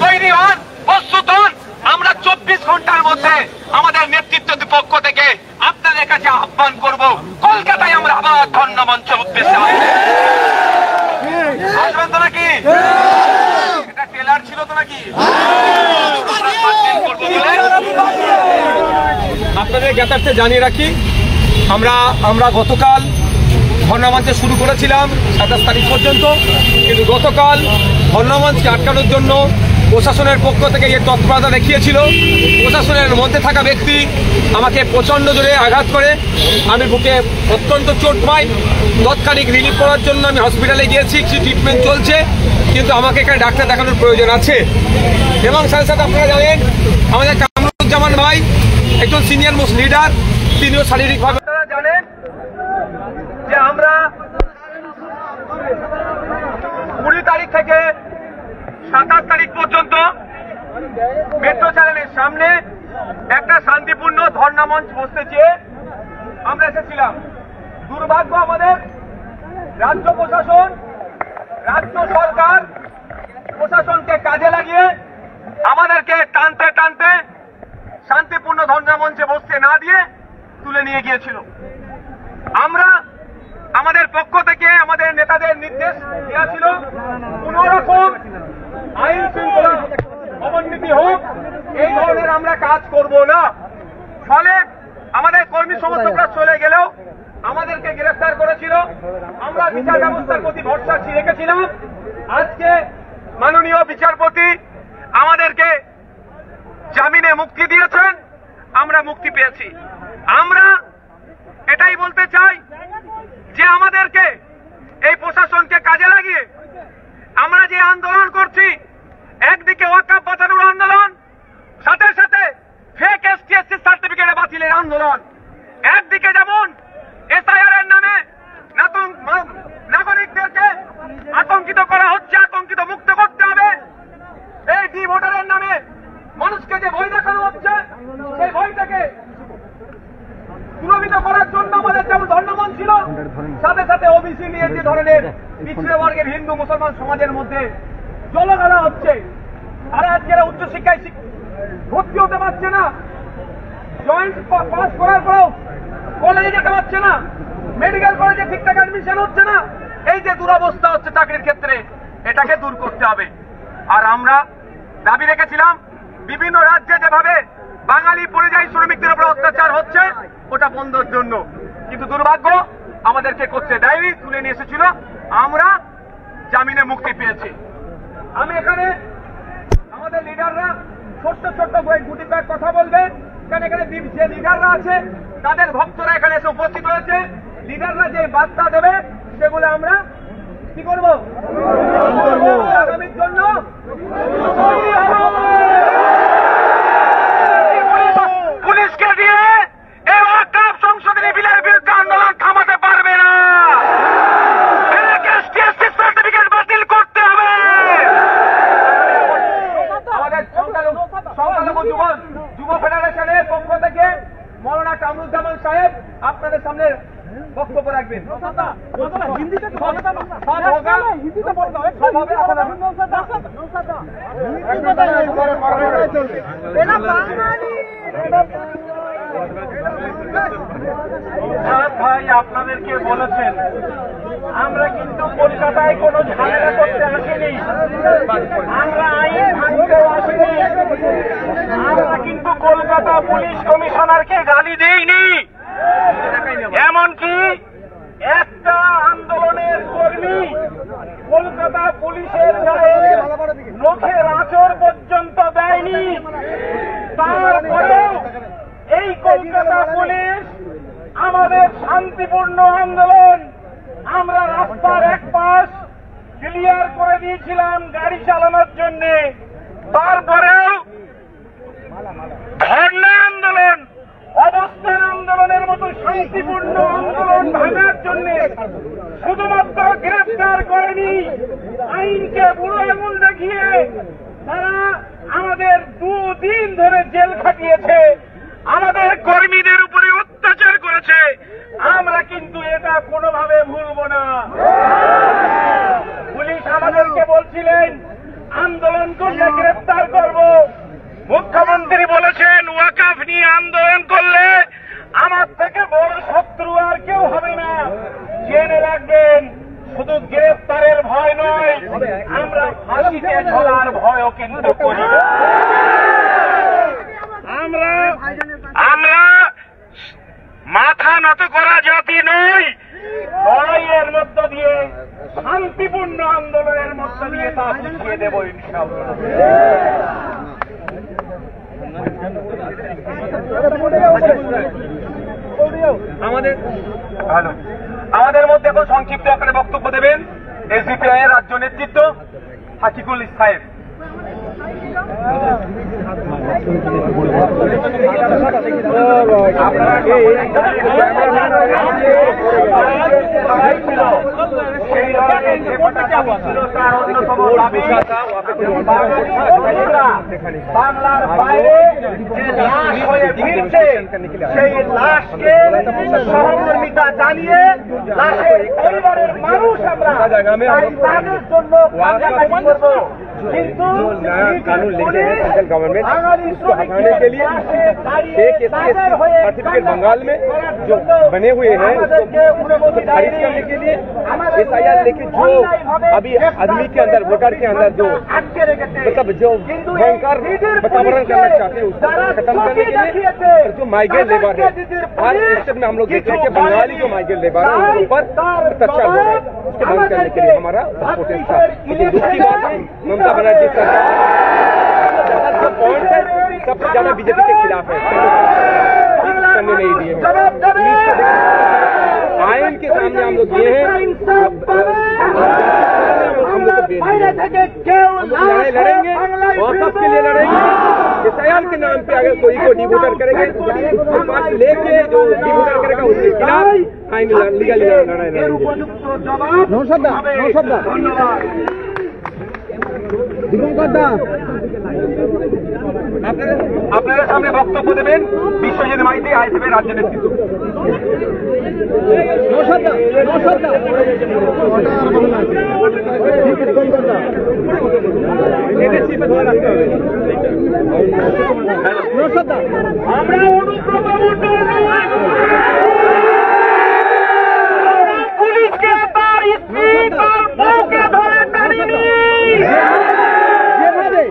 তৈরি হন, প্রস্তুত হন। আমরা 24 ঘন্টার মধ্যে আমাদের নেতৃত্বের পক্ষ থেকে আপনাদের কাছে আহ্বান করব, কলকাতায় আমরা আবার ধর্ণা মঞ্চের উদ্দেশ্যে আসবেন তো নাকি? এটা ট্রেলার ছিল তো নাকি? আপনাদের জ্ঞাতার্থে জানিয়ে রাখি, আমরা গতকাল ধর্ণামঞ্চে শুরু করেছিলাম 27 তারিখ পর্যন্ত, কিন্তু গতকাল ধর্ণামঞ্চকে আটকানোর জন্য প্রশাসনের পক্ষ থেকে যে তৎপরতা দেখিয়েছিল, প্রশাসনের মধ্যে থাকা ব্যক্তি আমাকে প্রচণ্ড জোরে আঘাত করে, আমি বুকে অত্যন্ত চোট পাই। তৎক্ষণিক রিলিফ করার জন্য আমি হসপিটালে গিয়েছি, কিছু ট্রিটমেন্ট চলছে, কিন্তু আমাকে এখানে ডাক্তার দেখানোর প্রয়োজন আছে। এবং সাথে সাথে আপনারা জানেন আমাদের কামরুজ্জামান ভাই একজন সিনিয়র মোস্ট লিডার, তিনিও শারীরিকভাবে জানেন যে আমরা 20 তারিখ থেকে 27 তারিখ পর্যন্ত মেট্রো চ্যানেলের সামনে একটা শান্তিপূর্ণ ধর্ণা মঞ্চ বসতে চেয়ে আমরা এসেছিলাম। দুর্ভাগ্য আমাদের রাজ্য প্রশাসন, রাজ্য সরকার প্রশাসনকে কাজে লাগিয়ে আমাদেরকে টানতে টানতে শান্তিপূর্ণ ধর্ণা মঞ্চে বসতে না দিয়ে তুলে নিয়ে গিয়েছিল। আমরা আমাদের পক্ষ থেকে আমাদের নেতাদের নির্দেশ দেওয়া ছিল, কোন রকম আইন শৃঙ্খলা অবনতি হোক এই ধরনের আমরা কাজ করব না। ফলে আমাদের কর্মী সমর্থকরা চলে গেলেও আমাদেরকে গ্রেফতার করেছিল। আমরা বিচার ব্যবস্থার প্রতি ভরসা রেখেছিলাম। আজকে মাননীয় বিচারপতি আমাদেরকে জামিনে মুক্তি দিয়েছেন, আমরা মুক্তি পেয়েছি। আমরা এটাই বলতে চাই যে আমাদেরকে এই প্রশাসনকে কাজে লাগিয়ে আমরা যে আন্দোলন করছি, একদিকে ওয়াকফ বাঁচানোর আন্দোলন, সাথে সাথে ফেক এসটিএসসি সার্টিফিকেট বাতিলের আন্দোলন। একদিকে যেমন এসআইআর এর নামে নাগরিকদেরকে আতঙ্কিত করা হচ্ছে, আতঙ্কিত মুক্ত করতে হবে। এই ডি ভোটারের নামে মানুষকে যে ভয় দেখানো হচ্ছে, সেই ভয়টাকে দূরীভূত করার জন্য আমাদের যেমন ধর্ণামঞ্চ ছিল, সাথে সাথে ওবিসি নিয়ে যে ধরনের পিছিয়ে বর্গের হিন্দু মুসলমান সমাজের মধ্যে জলঘালা হচ্ছে। আর আজকে উচ্চশিক্ষায় ভর্তি হতে পারছে না, জয়েন্ট পাস করার পরেও কলেজে যেতে পারছে না, মেডিকেল কলেজে ঠিকঠাক অ্যাডমিশন হচ্ছে না। এই যে দুরবস্থা হচ্ছে চাকরির ক্ষেত্রে, এটাকে দূর করতে হবে। আর আমরা দাবি রেখেছিলাম বিভিন্ন রাজ্যে যেভাবে বাঙালি পরিযায়ী শ্রমিকদের উপর অত্যাচার হচ্ছে ওটা বন্ধের জন্য, কিন্তু দুর্ভাগ্য আমাদেরকে করতে দেয়নি, তুলে নিয়ে এসেছিল। আমরা জামিনে মুক্তি পেয়েছি। আমি এখানে আমাদের লিডাররা ছোট্ট ছোট্ট গুটি কয়েক কথা বলবে, কারণ এখানে যে লিডাররা আছে তাদের ভক্তরা এখানে এসে উপস্থিত হয়েছে। লিডাররা যে বার্তা দেবে সেগুলো আমরা কি করব, আগামীর জন্য পুলিশকে দিয়ে এই ওয়াকফ সংশোধনী বিলের বিরুদ্ধে আন্দোলন থামাতে পারবে না। সার্টিফিকেট বাতিল করতে হবে। আমাদের সংখ্যালঘু যুব ফেডারেশনের পক্ষ থেকে মৌলানা কামরুজ্জামান সাহেব আপনাদের সামনে বক্তব্য রাখবেন। ভাই আপনাদেরকে বলেছেন আমরা কিন্তু কলকাতায় কোনো ঝামেলা করতে আসিনি, আমরা আইন ভাঙতেও আসিনি, আমরা কিন্তু কলকাতা পুলিশ কমিশনারকে গালি দেইনি। এমনকি একটা আন্দোলনের কর্মী কলকাতা পুলিশের গায়ে নখের আঁচড় পর্যন্ত দেয়নি। তারপরেও এই কলকাতা পুলিশ আমাদের শান্তিপূর্ণ আন্দোলন, আমরা রাস্তার এক পাশ ক্লিয়ার করে দিয়েছিলাম গাড়ি চালানোর জন্য, তারপরেও ধর্ণা আন্দোলন, অবস্থান আন্দোলনের মতো শান্তিপূর্ণ আন্দোলন ভাঙার জন্য শুধুমাত্র গ্রেফতার করেনি, আইনকে বুড়ো আঙুল দেখিয়ে তারা আমাদের 2 দিন ধরে জেল খাটিয়েছে, আমাদের কর্মীদের উপরে অত্যাচার করেছে। আমরা কিন্তু এটা কোনোভাবে ভুলব না। পুলিশ আমাদেরকে বলছিলেন আন্দোলন করলে গ্রেফতার করব। মুখ্যমন্ত্রী বলেছেন ওয়াকফ নিয়ে আন্দোলন করলে আমার থেকে বড় শত্রু আর কেউ হবে না। জেনে রাখবেন, শুধু গ্রেফতারের ভয় নয়, আমরা ফাঁসিতে ঝোলার ভয়ও কিন্তু করি। আমরা মাথা নত করা জাতি নই। লড়াইয়ের মধ্য দিয়ে, শান্তিপূর্ণ আন্দোলনের মধ্য দিয়ে তা বুঝিয়ে দেব ইনশাআল্লাহ। আমাদের মধ্যে এখন সংক্ষিপ্ত আকারে বক্তব্য দেবেন এসডিপিআই এর রাজ্য নেতৃত্ব হাকিকুল সাহেব। বাংলার বাইরে যে লাশ হয়ে ফিরছে, সেই লাশকে সহমর্মিতা জানিয়ে লাশের পরিবারের মানুষ আমরা তাদের জন্য কান্নাকাটি করব। কিন্তু कानून लेके हैं सेंट्रल गवर्नमेंट उसको हटाने के लिए एक सर्टिफिकेट बंगाल में जो बने हुए हैं उसको खारिज करने के लिए एसआईआर लेके जो अभी आदमी के अंदर, वोटर के अंदर जो मतलब जो भयंकर वातावरण करना चाहते हैं उसको खत्म करने के लिए जो माइग्रेंट लेबर है, हर स्टेट में हम लोग देखते हैं कि बंगाली जो माइग्रेंट लेबर है उनके ऊपर अत्याचार हो रहा है, उसको बंद करने के लिए हमारा प्रोटेस्ट था। लेकिन दूसरी बात है, ममता बनर्जी सरकार सबसे ज्यादा बीजेपी के खिलाफ है, करने नहीं दिए। आयन के सामने हम लोग ये हैं, हम लोग लड़ाई लड़ेंगे और सबके लिए लड़ेंगे। एसआईआर के नाम पे अगर कोई को डिवोटर करेंगे तो पास लेके जो डिवोटर करेगा उसके खिलाफ आइन लीगली लड़ाई लड़ेंगे। আপনাদের সামনে বক্তব্য দেবেন বিশ্বজিৎ মাইতি, আইএসএফ এর রাজ্য নেতৃত্ব। আমরা পুলিশকে তার স্ত্রী তার বউকে ধরে টানিনি, যেভাবে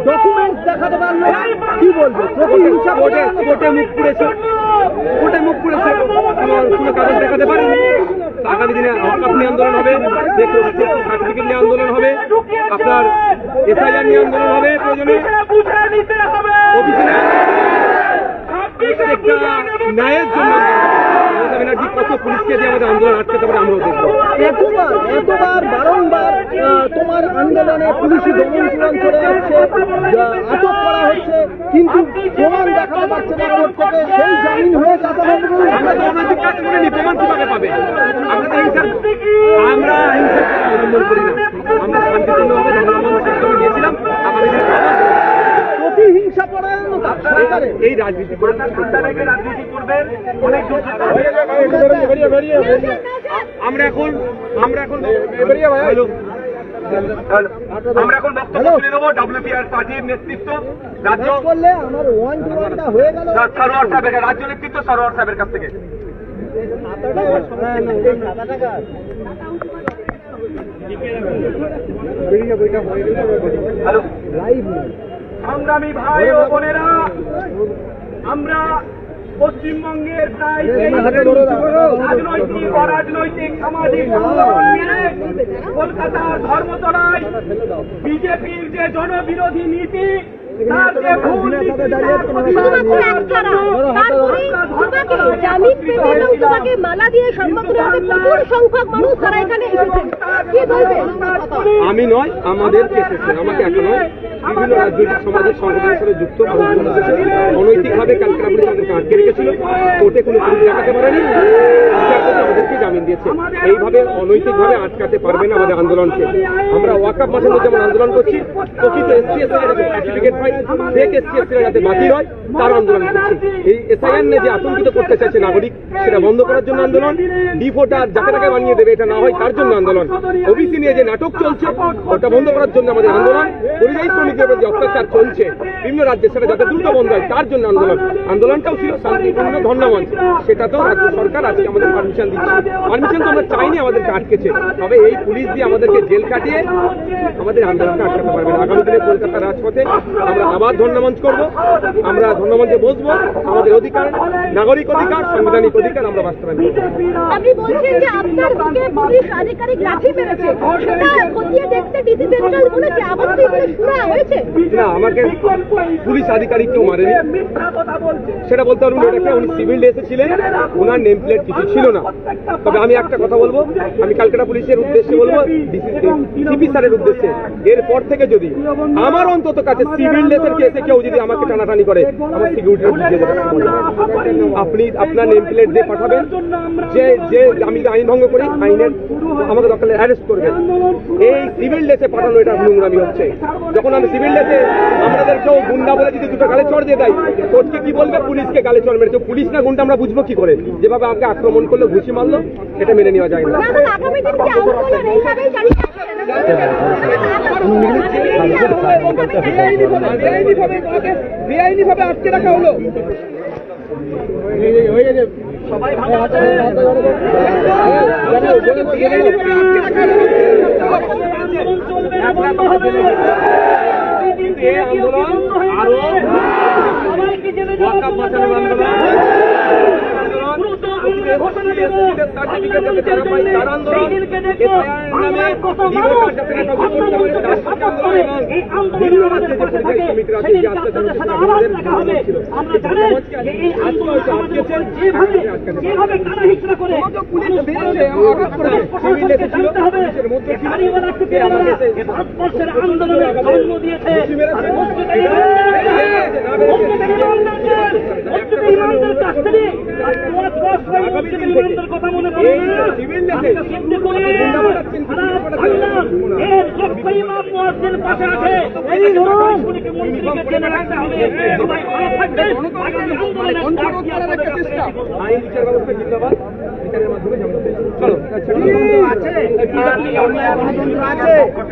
ডকুমেন্টস দেখাতে পারলো কি বলবো, প্রতিহিংসা কোর্টে মুখ পুড়েছে, কোনো কাগজ দেখাতে পারেনি। আগামী দিনে আপনি আন্দোলন হবে, সার্টিফিকেট নিয়ে আন্দোলন হবে, আপনার এসআইআর নিয়ে আন্দোলন হবে, প্রয়োজনে একটা ন্যায়ের জন্য মমতা ব্যানার্জি কত পুলিশকে দিয়ে আমাদের আন্দোলন আটকাতে পারে আমরাও দেখবো। এতবার বারংবার তোমার আন্দোলনে পুলিশি দমন পীড়ন চলে যাচ্ছে, আটক করা হচ্ছে, কিন্তু প্রমাণ দেখাতে পারছে না কোর্ট থেকে, সেই জামিন হয়ে আমরা তো অনৈতিক কাজ করিনি, প্রমাণ কিভাবে পাবে? আমরা হিংসাকে অবলম্বন করি না, আমরা শান্তিপূর্ণভাবে গিয়েছিলাম। আগামী দিনে প্রতিহিংসা পরায়ণতা সরকারের এই রাজনীতি করবেন, আমরা এখন বক্তব্য তুলে দেবো ডব্লিউপিআর পার্টির নেতৃত্ব রাজ্য করলে আমার ওয়ানটা হয়ে গেল সরোয়ার সাহেবের রাজ্য নেতৃত্ব সরোয়ার সাহেবের কাছ থেকে। সংগ্রামী ভাই ও বোনেরা, আমরা পশ্চিমবঙ্গের প্রায় রাজনৈতিক অরাজনৈতিক সামাজিক সংগঠন নিয়ে কলকাতার ধর্মতলায় বিজেপির যে জনবিরোধী নীতি, তার যে ভুল মালা দিয়ে প্রচুর সংখ্যক মানুষ তারা এখানে এসেছেন, আমি নয় আমাদের আমাকে এখনো বিভিন্ন রাজনৈতিক সমাজের সংগঠনের সাথে যুক্ত অনৈতিকভাবে কালকে আমাদেরকে আটকে রেখেছিল, কোর্টে কোনো পুলিশ দেখাতে পারেনি, আমাদেরকে জামিন দিয়েছে। এইভাবে অনৈতিকভাবে আটকাতে পারবে না আমাদের আন্দোলনকে। আমরা ওয়াকফ মাসের মধ্যে যেমন আন্দোলন করছি, প্রকৃত এসসি সার্টিফিকেট পাই এলাকায় ফেক এসসিএসসিরা যাতে বাতিল হয় তার আন্দোলন করছি। এই এসআইআর নিয়ে যে আতঙ্কিত করতে চাইছে নাগরিক, সেটা বন্ধ করার জন্য আন্দোলন। ডিভোটার যাকে তাকে বানিয়ে দেবে এটা না হয় তার জন্য আন্দোলন। ওবিসি নিয়ে যে নাটক চলছে ওটা বন্ধ করার জন্য আমাদের আন্দোলন। পরিযায়ী শ্রমিকদের উপর যে অত্যাচার চলছে বিভিন্ন রাজ্যে সেটা যাতে দ্রুত বন্ধ হয় তার জন্য আন্দোলন। আন্দোলনটাও ছিল শান্তিপূর্ণ ধর্ণামঞ্চ, সেটাতেও রাজ্য সরকার আজকে আমাদের পারমিশন দিচ্ছে। পারমিশন তো আমরা চাইনি, আমাদেরকে আটকেছে। তবে এই পুলিশ দিয়ে আমাদেরকে জেল কাটিয়ে আমাদের আন্দোলনটা আটকাতে পারবে না। আগামী দিনে কলকাতার রাজপথে আমরা আবার ধর্ণামঞ্চ করবো, আমরা ধর্ণামঞ্চে বসবো। আমাদের অধিকার, নাগরিক অধিকার, সাংবিধানিক অধিকার আমরা বাস্তবায়ন করব। আপনি বলছেন যে আপনার বুকে পুলিশ আধিকারিক লাঠি মেরেছে, সেটা খতিয়ে দেখতে ডিসি সেন্ট্রাল বলেছে, আবার কি এগুলো শোনা হয়েছে? না, আমাকে পুলিশ আধিকারিক কেউ মারেনি সেটা বলতে পারবো না। এটা উনি সিভিল ড্রেসে ছিলেন, ওনার নেম প্লেট কিছু ছিল না। তবে আমি একটা কথা বলবো, আমি ক্যালকাটা পুলিশের উদ্দেশ্যে বলবো, সিপি স্যারের উদ্দেশ্যে, এরপর থেকে যদি আমার অন্তত কাছে সিভিল ড্রেসের কেসে কেউ যদি আমাকে টানাটানি করে আমার সিকিউরিটি বুঝিয়ে দেবে। আপনি আপনার নেম প্লেট দিয়ে পাঠাবেন, যে যে আমি আইন ভঙ্গ করি আইনের আমাকে দরকার অ্যারেস্ট করবেন। এই সিভিল ড্রেসে পাঠানো এটা নোংরামি হচ্ছে। যখন আমি সিভিল ড্রেসে আমাদের কেউ গুন্ডা বলে যদি দুটো গালে চড় দিয়ে দেয়, কোর্টকে কি বলবে? পুলিশকে গালে চড় মেরেছে। পুলিশ না গুন্ডা আমরা বুঝবো কি করে? যেভাবে আমাকে আক্রমণ করলো, ঘুষি মারলো, এটা মেনে নেওয়া যায় না। বেআইনি ভাবে আটকে রাখা হলো। সবাই ভালো আছে। কথা মনে পড়ে পাশে আছে।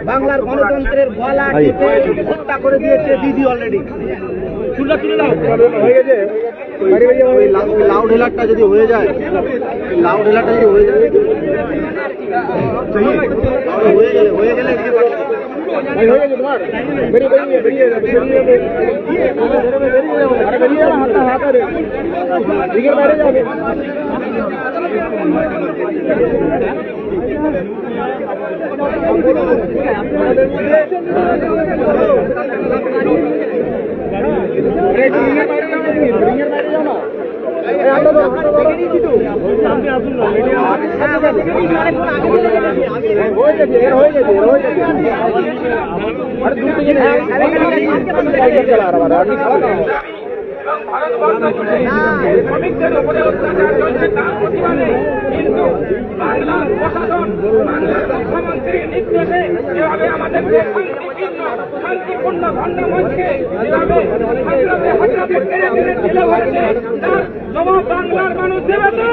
বাংলার গণতন্ত্রের গলা টিপে হত্যা করে দিয়েছে দিদি অলরেডি। লাউড হেলারটা যদি হয়ে যায়, লাউড হেলারটা যদি হয়ে যায়, হয়ে গেলে শ্রমিকদের উপরে অত্যাচার চলছে তার প্রতিবাদে কিন্তু বাংলার প্রশাসন, বাংলার মুখ্যমন্ত্রীর নির্দেশে যেভাবে আমাদেরকে শান্তিপূর্ণ ধর্ণামঞ্চে যেভাবে হাজরাতে টেনে টেনে ঢেলে হয়েছে তার জবাব বাংলার মানুষ দেবে তো।